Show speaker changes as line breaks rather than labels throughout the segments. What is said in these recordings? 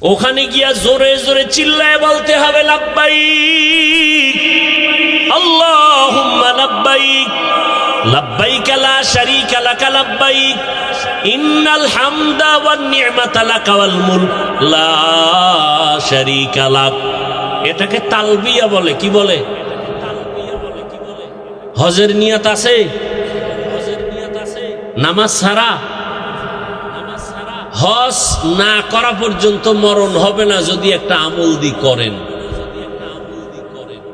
ওখানে গিয়া জোরে জোরে চিল্লায় বলতে হবে লাব্বাইক আল্লাহুম্মা লাব্বাইক লাব্বাইক লা শারীকা লাক লাব্বাইক ইন্নাল হামদা ওয়ান নি'মাতা লাক ওয়াল মুলক লা শারীকা লাক। এটাকে তালবিয়া বলে। কি বলে? হজের নিয়ত আছে? নামাজ ছাড়া হজ না করা পর্যন্ত মরণ হবে না যদি একটা আমল দি করেন।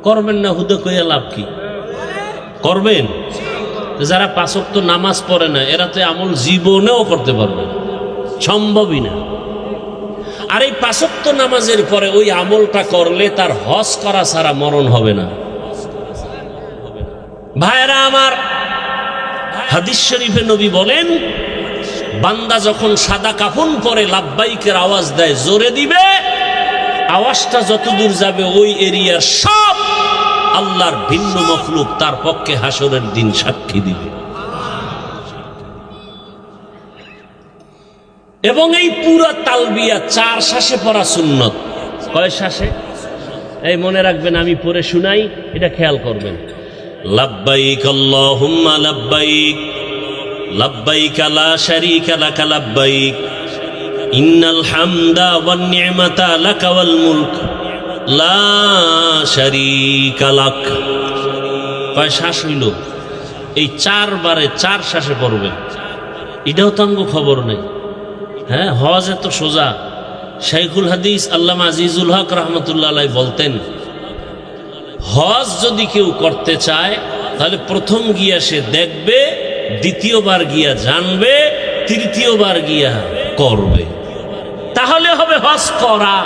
করবেন না হুদে কইয়া লাভ কি? করবেন। যারা 5 ওয়াক্ত নামাজ পড়ে না এরা তো আমল জীবনেও করতে পারবে না, সম্ভবই না। আর এই 5 ওয়াক্ত নামাজের পরে ওই আমলটা করলে তার হজ করা ছাড়া মরণ হবে না। ভাইরা আমার, হাদিস শরীফে নবী বলেন, বান্দা যখন সাদা কাফন পরে লাব্বাইকের আওয়াজ দেয়, জোরে দিবে, আওয়াজটা যতদূর যাবে ওই এরিয়ার সব আল্লাহর ভিন্ন মখলুক তার পক্ষে হাসরের দিন সাক্ষী দিবে। এবং এই পুরা তালবিয়া 4 শ্বাসে পড়া সুন্নত। কয় শ্বাসে? এই মনে রাখবেন, আমি পড়ে শুনাই, এটা খেয়াল করবেন। লাব্বাইক আল্লাহুম্মা লাব্বাইক লাব্বাইক লা শারীকা লাক লাব্বাইক ইন্নাল হামদা ওয়ান নি'মাতা লাক ওয়াল মুলক লা শারীকা লাক। কয় শ্বাস হইল? এই 4 বারে 4 শ্বাসে পড়বেন। এটাও তো আঙ্গ খবর নেই। হ্যাঁ, হজ এত সোজা। শাইখুল হাদিস আল্লামা আজিজুল হক রহমতুল্লাহ আলাইহি বলতেন, হজ যদি কেউ করতে চায় তাহলে প্রথম গিয়া সে দেখবে, দ্বিতীয়বার গিয়া জানবে, তৃতীয়বার গিয়া করবে, তাহলে হবে হজ করা।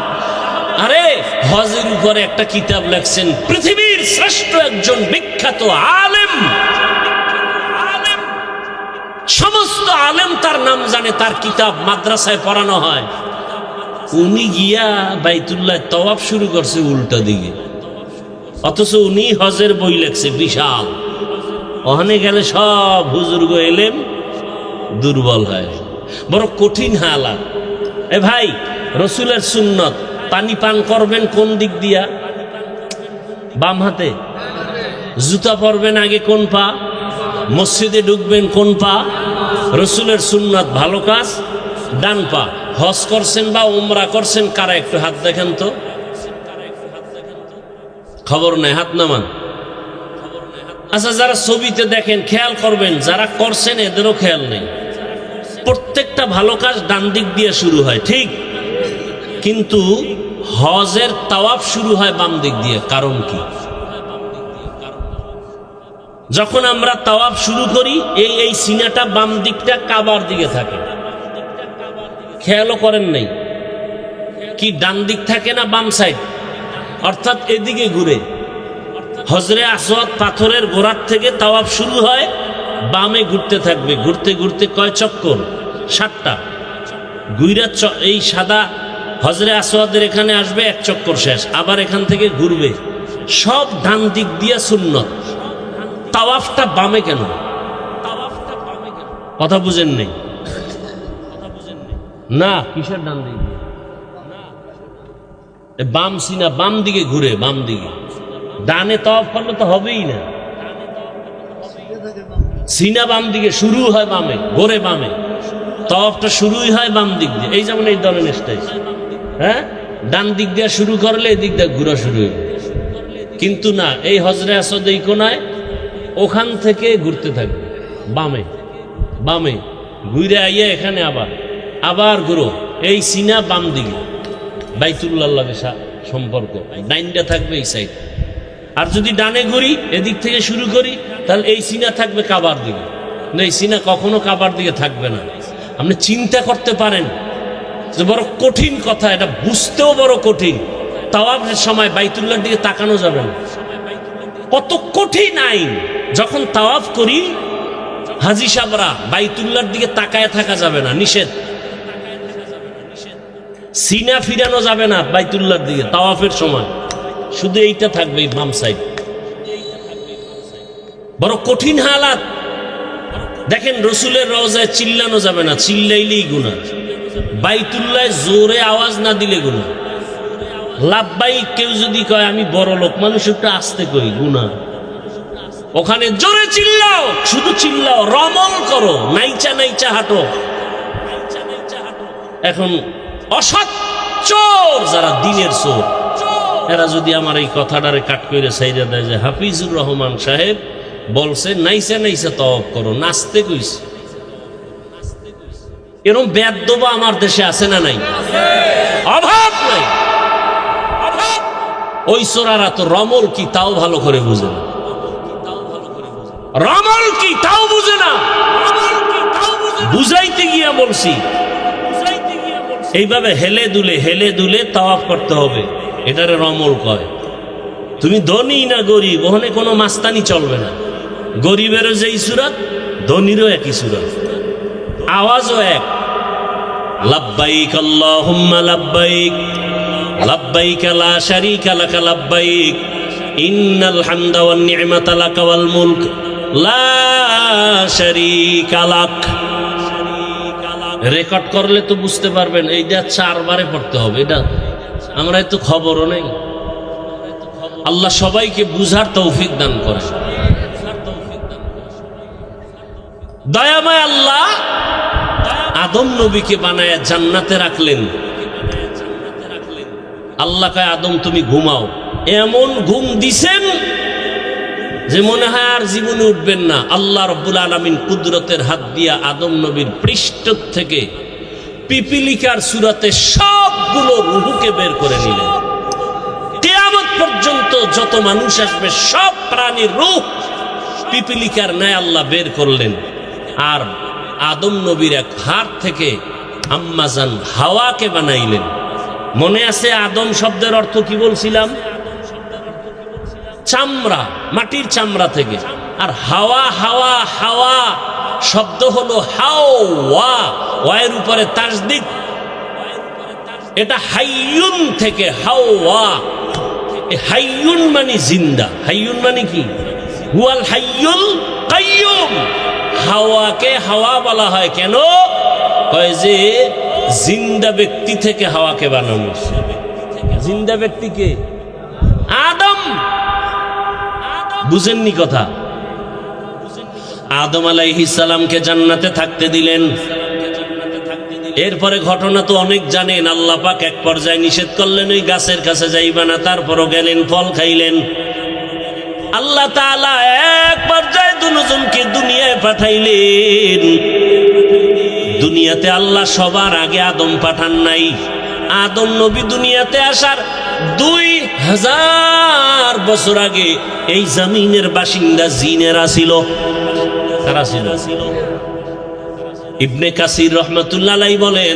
আরে হজের উপরে একটা কিতাব লেখছেন পৃথিবীর শ্রেষ্ঠ একজন বিখ্যাত আলেম, সমস্ত আলেম তার নাম জানে, তার কিতাব মাদ্রাসায় পড়ানো হয়। উনি গিয়া বাইতুল্লাহ তওয়াফ শুরু করছে উল্টা দিকে, অথচ উনি হজের বই লেখছে বিশাল। ওখানে গেলে সব হুজুর্গ এলেম দুর্বল হয়, বড় কঠিন হালাত। এ ভাই, রসুলের সুন্নত, পানি পান করবেন কোন দিক দিয়া? বাম হাতে। জুতা পরবেন আগে কোন পা? মসজিদে ঢুকবেন কোন পা? রসুলের সুন্নত, ভালো কাজ ডান পা। হজ করছেন বা উমরা করছেন কারা? একটু হাত দেখেন তো। খবর নেই, হাত নামান। আচ্ছা, যারা ছবিতে দেখেন খেয়াল করবেন, যারা করছেন এদেরও খেয়াল নেই। প্রত্যেকটা ভালো কাজ ডান দিক দিয়ে শুরু হয়, ঠিক, কিন্তু হজের তাওয়াফ শুরু হয় বাম দিক দিয়ে। কারণ কি? যখন আমরা তাওয়াফ শুরু করি এই সিনাটা বাম দিকটা কাবার দিকে থাকে, খেয়ালও করেন নাই কি? ডান দিক থাকে না বাম সাইড, অর্থাৎ এদিকে ঘুরে। হজরে আসওয়াদ পাথরের গোড়ার থেকে তাওয়াফ শুরু হয়, বামে ঘুরতে থাকবে, ঘুরতে ঘুরতে কয় চক্কর? 7টা। ঘুইরা এই সাদা হজরে আসওয়াদের এখানে আসবে, 1 চক্কর শেষ, আবার এখান থেকে ঘুরবে। সব ডান দিক দিয়া সুন্নত। তাওয়াফটা বামে কেন? কথা বুঝেন নেই না? কিসের ডান দিক? বাম সিনা বাম দিকে ঘুরে, বাম দিকে। ডানে তাওয়াফ করলে তো হবেই না। সিনা বাম দিকে শুরু হয়, বামে ঘোরে, বামে তাওয়াফটা শুরুই হয় বাম দিক দিয়ে। এই যেমন এই ধরনের স্টাইল, হ্যাঁ, ডান দিক দিয়ে শুরু করলে এদিক দিয়ে ঘুরা শুরু হইল। কিন্তু না, এই হজরে আসদ এই কোনায়, ওখান থেকে ঘুরতে থাকবে বামে, বামে ঘুরে আইয়া এখানে আবার ঘুরো। এই সিনা বাম দিকে, বাইতুল্লাহর লাগে সম্পর্ক, ডাইনটা থাকবে এই সাইড। আর যদি ডানে ঘুরি, এদিক থেকে শুরু করি, তাহলে এই সিনা থাকবে কাবার দিকে। এই সিনা কখনো কাবার দিকে থাকবে না। আপনি চিন্তা করতে পারেন যে বড় কঠিন কথা, এটা বুঝতেও বড় কঠিন। তাওয়াফের সময় বাইতুল্লাহর দিকে তাকানো যাবে না, কত কঠিন আইন। যখন তাওয়াফ করি হাজি সাহেবরা, বাইতুল্লাহর দিকে তাকায় থাকা যাবে না, নিষেধ। সিনা ফিরানো যাবে না বাইতুল্লাহর দিকে তাওয়াফের সময়, শুধু এইটা থাকবে বাম সাইড। বড় কঠিন হালাত। দেখেন, রসুলের রওজায় চিল্লানো যাবে না, চিল্লাইলেই গুনাহ। বাইতুল্লাহ জোরে আওয়াজ না দিলে গুনাহ। লাব্বাইক কেউ যদি কয় আমি বড় লোক মানুষ, একটু আস্তে কই গুনাহ। ওখানে জোরে চিল্লাও, শুধু চিল্লাও, রমল করো, নাইচা নাইচা হাঁটো। এখন অসৎ চোর যারা দিনের চোর, এরা যদি আমার এই কথাটারে কাট করে সাইরা দেয় যে হাফিজুর রহমান সাহেব বলছে নাইচা নাইচা তওয়াব করো, নাচতে কইছে, এরকম বেদবা আমার দেশে আছে না নাই? অভাব নাই। ওই চোরারা তো রমল কি তাও ভালো করে বুঝে না, রমল কি তাও বুঝে না। বুঝাইতে গিয়া বলছি এইভাবে হেলে দুলে তাওয়াফ করতে হবে, এটারে রমল কয়। তুমি ধনী না গরিব, ওখানে কোনো মাস্তানি চলবে না। গরিবেরও যেই সুরাত, ধনীরও একই সুরাত, আওয়াজও এক। লাব্বাইক আল্লাহুম্মা লাব্বাইক, লাব্বাইক লা শারীকা লাক লাব্বাইক, ইন্নাল হামদা ওয়ান নি'মাতা লাক ওয়াল মুলক লা শারীকা লাক। রেকর্ড করলে তো বুঝতে পারবেন এইটা 4 বারে পড়তে হবে। এটা আমরা এত খবরও নেই। আল্লাহ সবাইকে বুঝার তৌফিক দান করে। দয়াময় আল্লাহ আদম নবীকে বানায় জান্নাতে রাখলেন। আল্লাহ কয় আদম তুমি ঘুমাও, এমন ঘুম দিছেন যে মনে হয় আর জীবনে উঠবেন না। আল্লাহ রাব্বুল আলামিন কুদরতের হাত দিয়া আদম নবীর পৃষ্ঠ থেকে পিপিলিকার সুরাতে সবগুলো রূহকে বের করে নিলেন। কিয়ামত পর্যন্ত যত মানুষ আসবে সব প্রাণীর রূহ পিপিলিকার ন্যায় আল্লাহ বের করলেন। আর আদম নবীর এক হাত থেকে আম্মাজান হাওয়াকে বানাইলেন। মনে আছে আদম শব্দের অর্থ কি বলছিলাম? চামড়া, মাটির চামড়া থেকে। আর হাওয়া হাওয়া হাওয়া শব্দ হলো হাওয়া, ওয়ের উপরে তাসদিদ, এটা হাইয়ুন থেকে হাওয়া। হাইয়ুন মানে জিন্দা, হাইয়ুন মানে কি? হুয়াল হাইয়ুল কাইয়ুম। হাওয়াকে হাওয়া বলা হয় কেন? কয় যে জিন্দা ব্যক্তি থেকে হাওয়াকে বানানো। জিন্দা ব্যক্তিকে আদম, বুঝেননি কথা? আদম আলাইহিস সালামকে জান্নাতে থাকতে দিলেন। এরপরে ঘটনা তো অনেক জানেন। আল্লাহ পাক এক পর্যায়ে নিষেধ করলেন ওই গাছের কাছে যাইবা না, তারপরও গেলেন, ফল খাইলেন। আল্লাহ তাআলা এক পর্যায়ে দুজনকে দুনিয়ায় পাঠাইলেন। দুনিয়াতে আল্লাহ সবার আগে আদম পাঠান নাই। আদম নবী দুনিয়াতে আসার 2000 বছর আগে এই জমিনের বাসিন্দা জিনেরা ছিল। কারা ছিল? ইবনে কাসির রহমাতুল্লাহ আলাইহি বলেন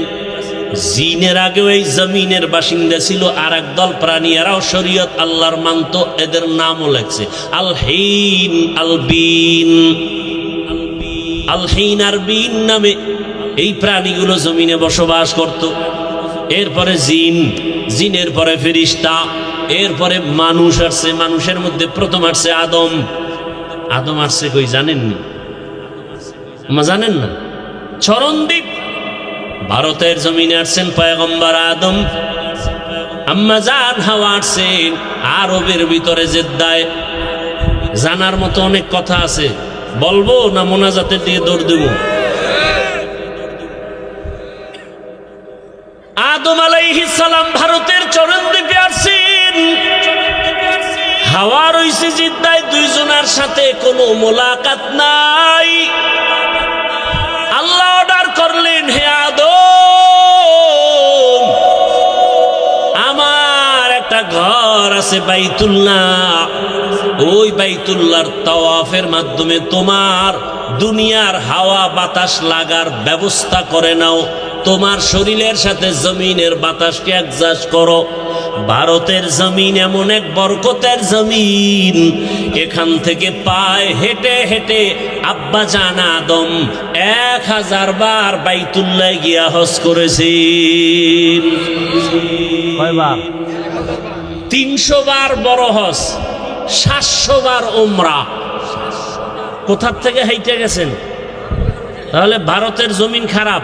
জিনের আগেও এই জমিনের বাসিন্দা ছিল আর এক দল প্রাণী, এরাও শরীয়ত আল্লাহর মানত। এদের নামও লেখছে আল হিন আল বিন। আল হিন আর বিন নামে এই প্রাণীগুলো জমিনে বসবাস করত। এরপরে জিন, জিনের পরে ফেরেশতা, এরপরে মানুষ আসছে। মানুষের মধ্যে প্রথম আসছে আদম। আদম আসছে কই জানেননি? জানেন না? চরণদ্বীপ ভারতের জমিনে আসছেন পয়গম্বর আদম। আম্মা জান হাওয়া আসছেন আরবের ভিতরে জেদ্দায়। জানার মতো অনেক কথা আছে, বলবো না মোনাজাতের দিকে দৌড় দেব? আদম আলাইহিস সালাম ভারতের চরণদ্বীপে আসছেন। হাওয়া রইছে জিদ্দায়, দুইজনের সাথে কোনো মোলাকাত নাই। আল্লাহ অর্ডার করলেন, হে আদম, আমার একটা ঘর আছে বাইতুল্লাহ, ওই বাইতুল্লাহর তাওয়াফের মাধ্যমে তোমার দুনিয়ার হাওয়া বাতাস লাগার ব্যবস্থা করে নাও। তোমার শরীরের সাথে জমিনের বাতাসকে অ্যাডজাস্ট করো। ভারতের জমিন এমন এক বরকতের জমিন, এখান থেকে পায়ে হেঁটে হেঁটে আব্বা জান আদম 1000 বার বাইতুল্লাহ গিয়া হজ করেছেন। কয়বার? 300 বার বড় হজ, 700 বার উমরা। কোথার থেকে হেঁটে গেছেন? তাহলে ভারতের জমিন খারাপ?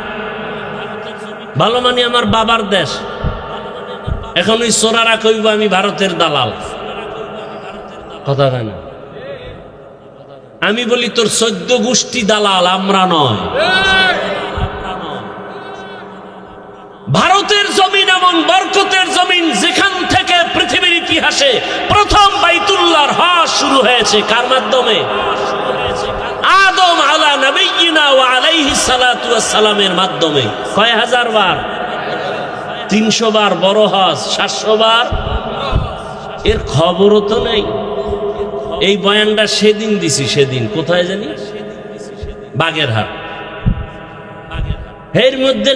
ভালো মানে আমার বাবার দেশ। এখন ওই চোরারা কইব আমি ভারতের দালাল, কথা হয় না। আমি বলি তোর 14 গোষ্ঠী দালাল, আমরা নয়। ভারতের জমিন এমন বরকতের জমিন, যেখান থেকে পৃথিবীর ইতিহাসে প্রথম বাইতুল্লাহর হজ শুরু হয়েছে। কার মাধ্যমে? আদম আলা নবিয়িনা ওয়া আলাইহিস সালাতু ওয়াস সালামের মাধ্যমে। কয় হাজার বার? 300 বার বড় হজ, 700 বার। এর খবরও তো নেই। এই বয়ানটা সেদিন দিছি, সেদিন কোথায় জানি, বাগেরহাট। এর মধ্যে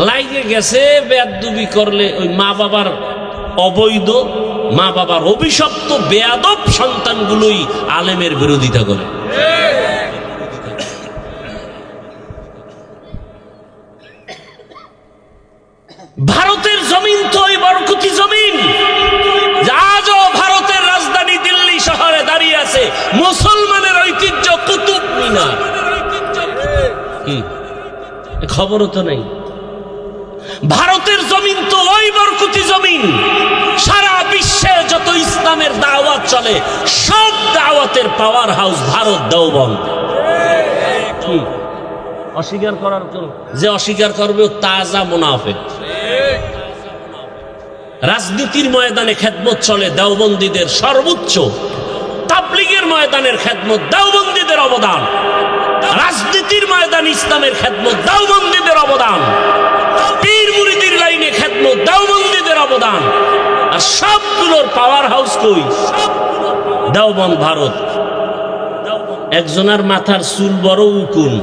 লাগিয়ে গেছে বেয়াদবি করলে ওই মা বাবার অবৈধ, মা বাবার অভিশপ্ত বেয়াদব সন্তানগুলোই আলেমের বিরোধিতা করে। ভারতের জমিন তো ওই বরকতি জমিন, আজও ভারতের রাজধানী দিল্লি শহরে দাঁড়িয়ে আছে মুসলমানের ঐতিহ্য কুতুব মিনার। কি খবরও তো নেই। ভারতের জমিন তো ওই বরকতি জমিন, সারা বিশ্বে যত ইসলামের দাওয়াত চলে সব দাওয়াতের পাওয়ার হাউস ভারত, দেওবন্দ। অস্বীকার করার জন্য যে অস্বীকার করবে তাজা মুনাফিক। রাজনীতির ময়দানে খেদমত চলে দেওবন্দীদের সর্বোচ্চ, তাবলীগের ময়দানের খেদমত দেওবন্দীদের অবদান, রাজনীতির ময়দান ইসলামের খেদমত দেওবন্দীদের অবদান, পীর মুরিদির লাইনে খেদমত দেওবন্দীদের অবদান। আর সবগুলোর পাওয়ার হাউস কই? দেওবন্দ, ভারত। একজনের মাথার চুল বড় উকুন,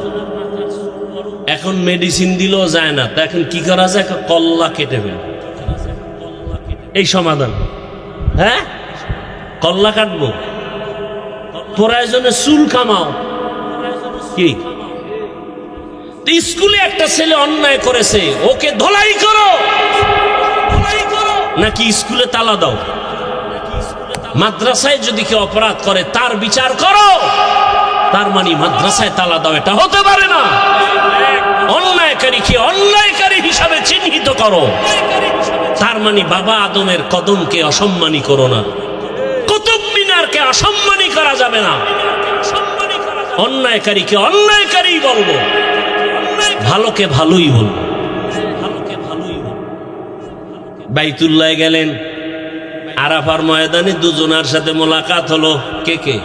এখন মেডিসিন দিলেও যায় না, তা এখন কি করা যায়? কল্লা কেটে ফেলে এই সমাধান। হ্যাঁ, কল্লা কাটবো, প্রয়োজনে চুল কামাও। কি স্কুলে একটা ছেলে অন্যায় করেছে, ওকে ধোলাই করো, নাকি স্কুলে তালা দাও? মাদ্রাসায় যদি কেউ অপরাধ করে তার বিচার করো, তার মানে মাদ্রাসায় তালা দাও, এটা হতে পারে না। অন্যায়কারীকে অন্যায়কারী হিসাবে চিহ্নিত করো, তার মানে বাবা আদমের কদমকে অসম্মানী করো না, কুতুব মিনারকে অসম্মানী করা যাবে না। অন্যায়কারীকে অন্যায়কারী বলবো, ভালোকে ভালোই বলবো। বাইতুল্লাহ গেলেন, আরাফার ময়দানে দুজনের সাথে মোলাকাত হলো। কে কে?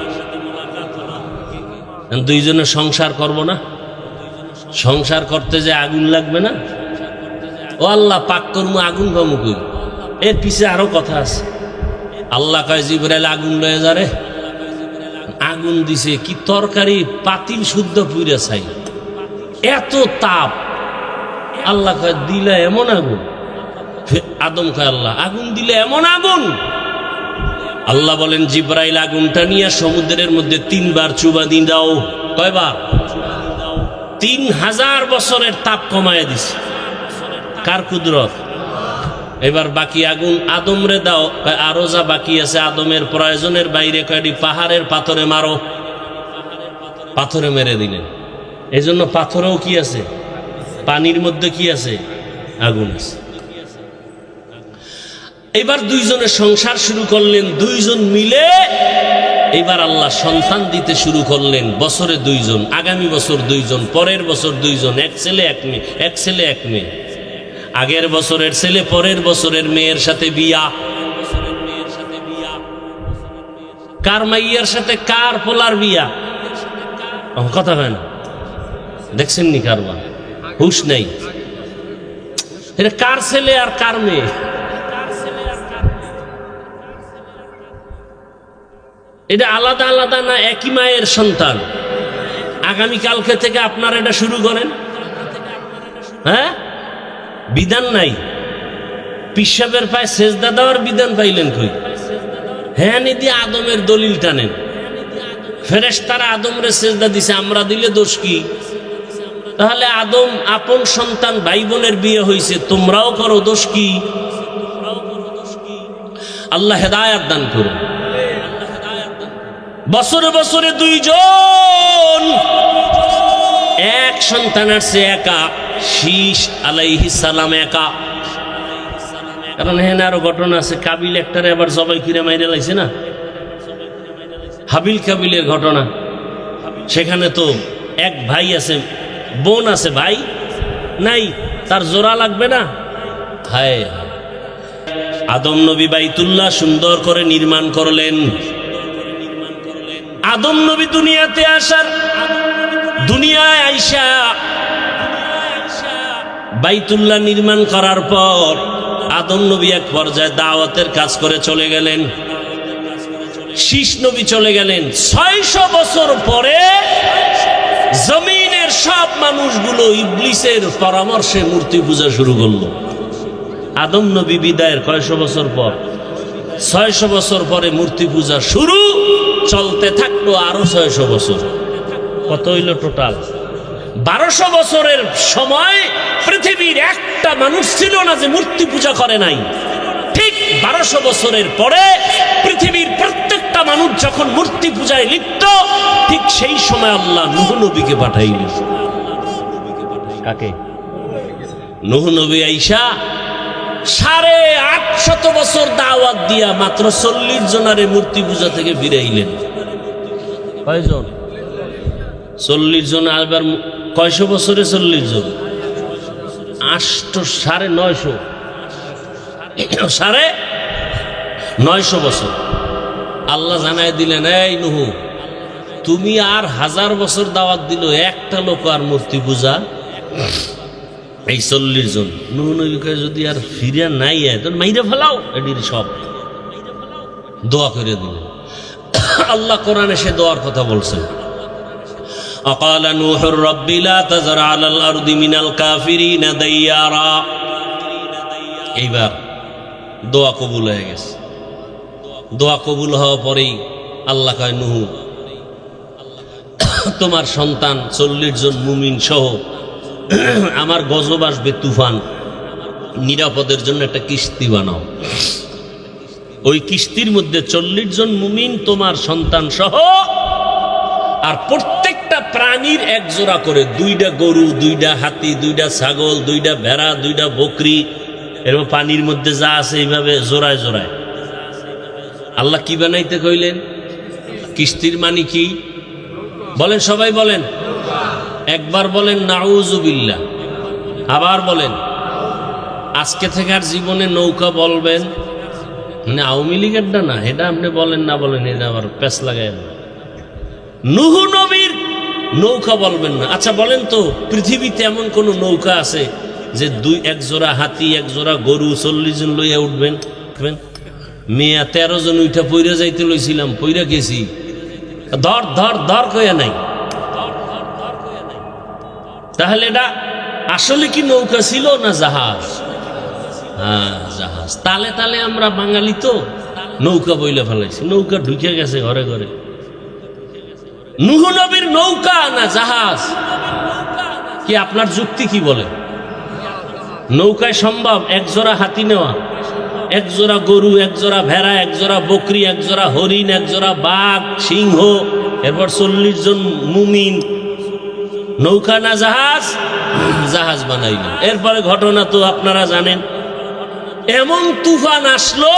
দুইজনে সংসার করব না? সংসার করতে যে আগুন লাগবে না? ও আল্লাহ, পাক কর্ম আগুন পাবো কই? এর পিছে আরো কথা আছে। আল্লাহ কয় জিবরাইল আগুন লয়ে যারে। আগুন দিছে, কি তরকারি পাতিল শুদ্ধ পুইরা ছাই, এত তাপ। আল্লাহ কয় দিলে এমন আগুন। আদম কয় আল্লাহ আগুন দিলে এমন আগুন? আল্লাহ বলেন জিবরাইল আগুনটা নিয়ে সমুদ্রের মধ্যে 3 বার চুবা দিয়ে দাও। কয়বার? 3000 বছরের তাপ কমায় দিছে। কার কুদরত? এবার বাকি আগুন আদমরে দাও। আরো যা বাকি আছে আদমের প্রয়োজনের বাইরে কয়টি পাহাড়ের পাথরে মারো। পাথরে মেরে দিলেন। এই জন্য পাথরেও কি আছে? পানির মধ্যে কি আছে? আগুন আছে। এবার দুইজনে সংসার শুরু করলেন, দুইজন মিলে এবার আল্লাহ সন্তান দিতে শুরু করলেন। বছরে 2 জন, আগামী বছর 2 জন, পরের বছর 2 জন, এক ছেলে এক মেয়ে, এক ছেলে এক মেয়ে। আগের বছরের ছেলে পরের বছরের মেয়ের সাথে বিয়া। কার মাইয়ার সাথে কার পোলার বিয়া? কথা হয় না, দেখছেন নি? কারবার হুশ নেই। এটা কার ছেলে আর কার মেয়ে? এটা আলাদা আলাদা না একই মায়ের সন্তান? আগামীকালকে থেকে আপনারা এটা শুরু করেন। হ্যাঁ, বিধান নাই। পিসাবের পায়ে সেজদা দেওয়ার বিধান পাইলেন কই? হ্যাঁ, নিদি আদমের দলিল টানেন। ফেরেশতারা আদমরে সেজদা দিছে, আমরা দিলে দোষ কি? তাহলে আদম আপন সন্তান ভাই বোনের বিয়ে হয়েছে, তোমরাও করো, দোষ কি? আল্লাহ হেদায়েত দান করুন। বছরে বছরে 2 জন, এক সন্তান আসছে একা। শীষ আলাইহিস সালাম একা, কারণ এখানে আরো ঘটনা আছে। কাবিল একটারে আবার জবাই কিনে মাইরে লাইছে না, হাবিল কাবিলের ঘটনা। সেখানে তো এক ভাই আছে, বোন আছে, ভাই নাই, তার জোড়া লাগবে না। হায় হায়। আদম নবী বাইতুল্লাহ সুন্দর করে নির্মাণ করলেন। আদম নবী দুনিয়াতে আসার, দুনিয়ায় আইসা বাইতুল্লাহ নির্মাণ করার পর আদম নবী এক পর্যায়ে দাওয়াতের কাজ করে চলে গেলেন। শীষ নবী চলে গেলেন। 600 বছর পরে জমিনের সব মানুষগুলো ইবলিসের পরামর্শে মূর্তি পূজা শুরু করলো। আদম নবী বিদায়ের কয়শো বছর পর, 600 বছর পরে মূর্তি পূজা শুরু, চলতে থাকলো আরো 600 বছর। কত হইল টোটাল? 1200 বছরের সময় পৃথিবীর একটা মানুষ ছিল না যে মূর্তি পূজা করে নাই। ঠিক 1200 বছরের পরে পৃথিবীর প্রত্যেকটা মানুষ যখন মূর্তি পূজায় লিপ্ত, ঠিক সেই সময় আল্লাহ নূহ নবীকে পাঠাইলেন। কাকে? নূহ নবী আইসা 850 বছর দাওয়াত দিয়া মাত্র 40 জনারে মূর্তি পূজা থেকে ফিরাইলেন। কয়জন? 40 জন। আবার কয়শো বছরে 40 জন? 950 950 বছর। আল্লাহ জানায় দিলেন, এই নূহ, তুমি আর 1000 বছর দাওয়াত দিল, একটা লোক আর মূর্তি পূজা, এই 40 জন। নূহ নবীকে যদি আর ফিরে নাই তখন মাইরে ফেলাও, এটির সব দোয়া করে দিলেন। আল্লাহ কোরআনে সে দোয়ার কথা বলছেন। أقال نوح رب لا تذر على الأرض من الكافرين ديارا। এইবার দোয়া কবুল হয়ে গেছে। দোয়া কবুল হওয়ার পরেই আল্লাহ কয়, নূহ, তোমার সন্তান 40 জন মুমিন সহ আমার গজব আসবে, তুফান, নিরাপদের জন্য একটা কিস্তি বানাও। ওই কিস্তির মধ্যে 40 জন মুমিন, তোমার সন্তান সহ, আর প্রত্যেকটা প্রাণীর এক জোড়া করে, 2টা গরু, 2টা হাতি, 2টা ছাগল, 2টা ভেড়া, 2টা বকরি, এরকম পানির মধ্যে যা আছে এইভাবে জোড়ায় জোড়ায়। আল্লাহ কি বানাইতে কইলেন? কিস্তির মানে কি বলেন? সবাই বলেন, একবার বলেন নাউজুবিল্লাহ, আবার বলেন। আজকে থেকে আর জীবনে নৌকা বলবেন মানে আওয়ামী লীগেরটা না, এটা আপনি বলেন না বলেন, এটা আবার পেছ লাগায়। নূহ নবীর নৌকা বলবেন না। আচ্ছা বলেন তো, পৃথিবীতে এমন কোন নৌকা আছে যে এক জোড়া হাতি, এক জোড়া গরু, 40 জন লইয়া উঠবেন? মেয়া 13 জন উঠা পইরা যাইতে লইছিলাম, পইরা গেছি, ধর ধর ধর কইয়া নাই। তাহলে এটা আসলে কি নৌকা ছিল না জাহাজ? হ্যাঁ, জাহাজ। তালে তালে আমরা বাঙালি তো নৌকা বইলে ফেলাইছি, নৌকা ঢুকে গেছে ঘরে ঘরে। নূহ নবীর নৌকা না জাহাজ? কি আপনার যুক্তি কি বলে? নৌকায় সম্ভব এক জোড়া হাতি নেওয়া, এক জোড়া গরু, এক জোড়া ভেড়া, এক জোড়া বকরি, এক জোড়া হরিণ, এক জোড়া বাঘ, সিংহ, এরপর 40 জন মুমিন। নৌকা না জাহাজ? জাহাজ বানাইল। এরপরে ঘটনা তো আপনারা জানেন, এমন তুফান আসলো,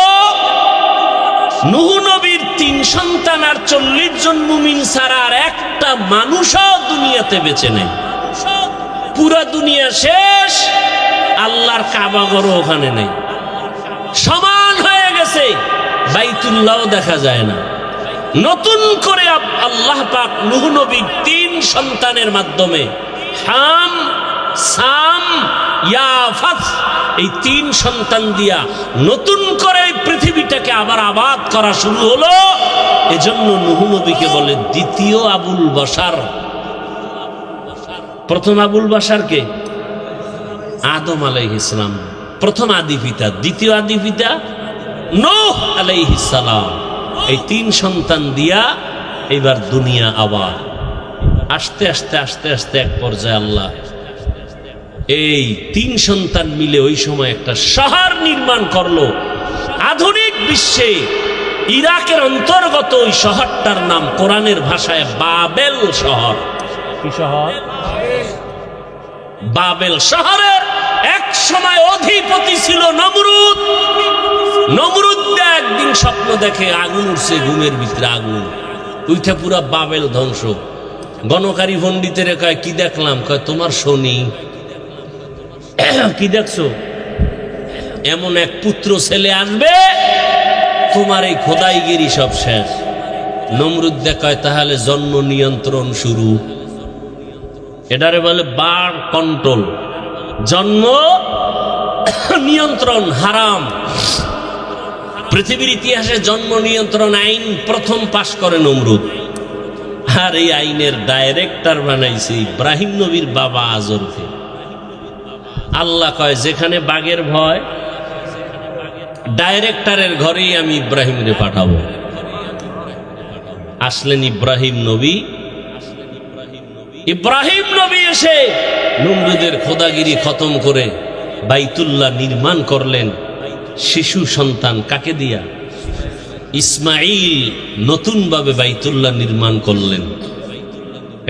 নূহ নবীর 3 সন্তান আর 40 জন মুমিন ছাড়া আর একটা মানুষও দুনিয়াতে বেঁচে নেই। পুরা দুনিয়া শেষ, আল্লাহর কাবা ঘর ওখানে নেই, সমান হয়ে গেছে, বাইতুল্লাহ দেখা যায় না। নতুন করে আল্লাহ পাক নূহ নবীর 3 সন্তানের মাধ্যমে হাম, সাম, ইয়াফাত, এই 3 সন্তান দিয়া নতুন করে পৃথিবীটাকে আবার আবাদ করা শুরু হলো। এজন্য নূহ নবীকে বলে দ্বিতীয় আবুল বাশার। প্রথম আবুল বাশার কে? আদম আলাইহিস সালাম, প্রথম আদি পিতা। দ্বিতীয় আদি পিতা নূহ আলাইহিস সালাম। এই 3 সন্তান দিয়া এবার দুনিয়া আবার আস্তে আস্তে আস্তে আস্তে এক পর্যায়ে আল্লাহ এই 3 সন্তান মিলে ওই সময় একটা শহর নির্মাণ করলো। আধুনিক বিশ্বে ইরাকের অন্তর্গত ওই শহরটার নাম কোরআনের ভাষায় বাবেল শহর। কি শহর? বাবেল শহরের এক সময় অধিপতি ছিল নমরুদ। নমরুদ একদিন স্বপ্ন দেখে আগুন উঠছে, ঘুমের ভিতরে আগুন উঠে পুরা বাবেল ধ্বংস। গণকারী পণ্ডিতের কয় কি দেখলাম? কয় তোমার শনি। কি দেখছো? এমন এক পুত্র ছেলে আসবে, তোমার এই খোদাইগিরি সব শেষ। নমরুদ দেখায় তাহলে জন্ম নিয়ন্ত্রণ শুরু। এটারে বলে বার কন্ট্রোল। জন্ম নিয়ন্ত্রণ হারাম। পৃথিবীর ইতিহাসে জন্ম নিয়ন্ত্রণ আইন প্রথম পাশ করে নমরুদ। আর এই আইনের ডাইরেক্টর বানাইছে ইব্রাহিম নবীর বাবা আজরকে। আল্লাহ কয় যেখানে বাঘের ভয়, ডাইরেক্টরের ঘরেই আমি ইব্রাহিমকে পাঠাবো। আসলেন ইব্রাহিম নবী। ইব্রাহিম নবী এসে নমরুদের খোদাগিরি খতম করে বাইতুল্লাহ নির্মাণ করলেন। শিশু সন্তান কাকে দিয়া? ইসমাইল নতুন ভাবে বাইতুল্লাহ নির্মাণ করলেন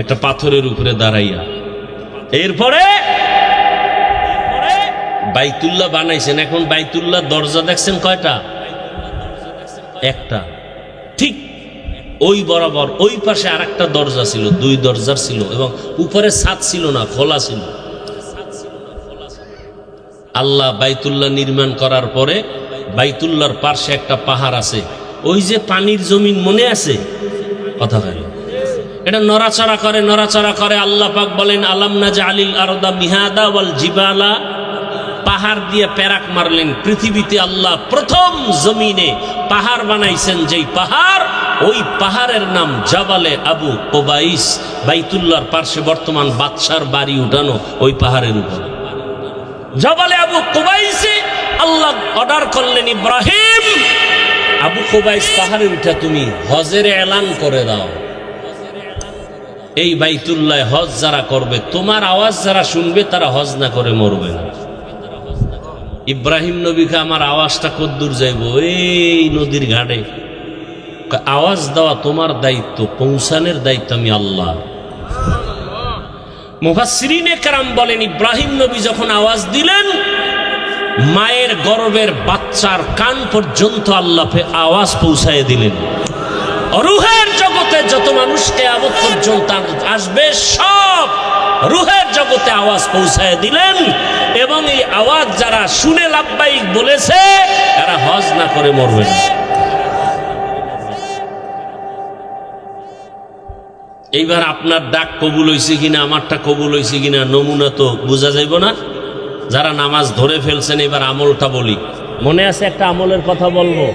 একটা পাথরের উপরে দাঁড়াইয়া। এরপরে বাইতুল্লাহ বানাইছেন। এখন বাইতুল্লাহ দরজা দেখছেন কয়টা? একটা। ঠিক ওই বরাবর ওই পাশে আরেকটা দরজা ছিল, দুই দরজার ছিল, এবং উপরে ছাদ ছিল না, খোলা ছিল। আল্লাহ বাইতুল্লাহ নির্মাণ করার পরে বাইতুল্লাহর পাশে একটা পাহাড় আছে, ওই যে পানির জমিন মনে আছে? কথা হয় এটা নড়াচড়া করে, নড়াচড়া করে। আল্লাহ পাক বলেন আলাম নাজআলিল আরদা মিহাদা ওয়াল জিবালা, পাহাড় দিয়ে প্যারাক মারলেন। পৃথিবীতে আল্লাহ প্রথম জমিনে পাহাড় বানাইছেন, যেই পাহাড়, ওই পাহাড়ের নাম জাবালে আবু কোবাইস। বাইতুল্লাহর পাশে বর্তমান বাদশার বাড়ি উঠানো ওই পাহাড়ের উপর জাবালে আবু কোবাইসে আল্লাহ অর্ডার করলেন ইব্রাহিম, আবু কোবাইস পাহাড়ে উঠা তুমি হজের এলান করে দাও। এই বাইতুল্লাহ হজ যারা করবে, তোমার আওয়াজ যারা শুনবে তারা হজ না করে মরবে না। ইব্রাহিম নবীকে আমার আওয়াজটা কদ্দূর যাইব? এই নদীর ঘাটে। আওয়াজ দেওয়া তোমার দায়িত্ব, পৌঁছানোর দায়িত্ব আমি আল্লাহ। মুফাসসিরিনে কেরাম বলেন ইব্রাহিম নবী যখন আওয়াজ দিলেন, মায়ের গর্ভের বাচ্চার কান পর্যন্ত আল্লাহ আওয়াজ পৌঁছায় দিলেন। রুহের জগতে যত মানুষ কিয়ামত পর্যন্ত আসবে, সব রুহের জগতে আওয়াজ পৌঁছায় দিলেন। এবং এই আওয়াজ যারা শুনে লাব্বাইক বলেছে, এরা হজ না করে মরবে না। এইবার আপনার ডাক কবুল হয়েছে কিনা, আমারটা কবুল হয়েছে কিনা নমুনা তো বোঝা যাইব না। যারা নামাজ ধরে ফেলছেন, এবার আমলটা বলি। মনে আছে একটা আমলের কথা বলবো।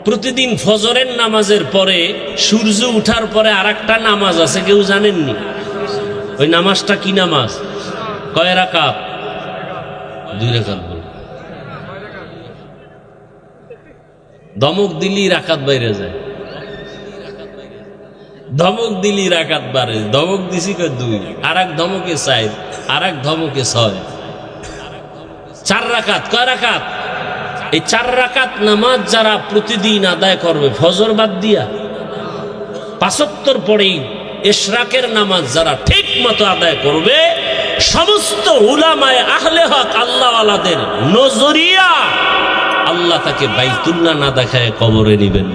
প্রতিদিন ফজরের নামাজের পরে সূর্য উঠার পরে আর একটা নামাজ আছে, কেউ জানেননি? ওই নামাজটা কি নামাজ? কয় রাকাত? 2 রাকাত। বল, ধমক দিলি রাকাত বাইরে যায়, ধমক দিলি রাকাত বাড়ে। ধমক দিছি 2, আর এক ধমকে 4, আর এক ধমকে 6। 4 রাকাত। কয় রাকাত? এই 4 রাকাত নামাজ যারা প্রতিদিন আদায় করবে, ফজর বাদ দিয়া 5 ওয়াক্তের পরেই ইশরাকের নামাজ যারা ঠিক মতো আদায় করবে, সমস্ত উলামায়ে আহলে হক আল্লাহওয়ালাদের নজরিয়া আল্লাহ তাকে বাইতুল্লাহ না দেখায় কবরে নিবেন।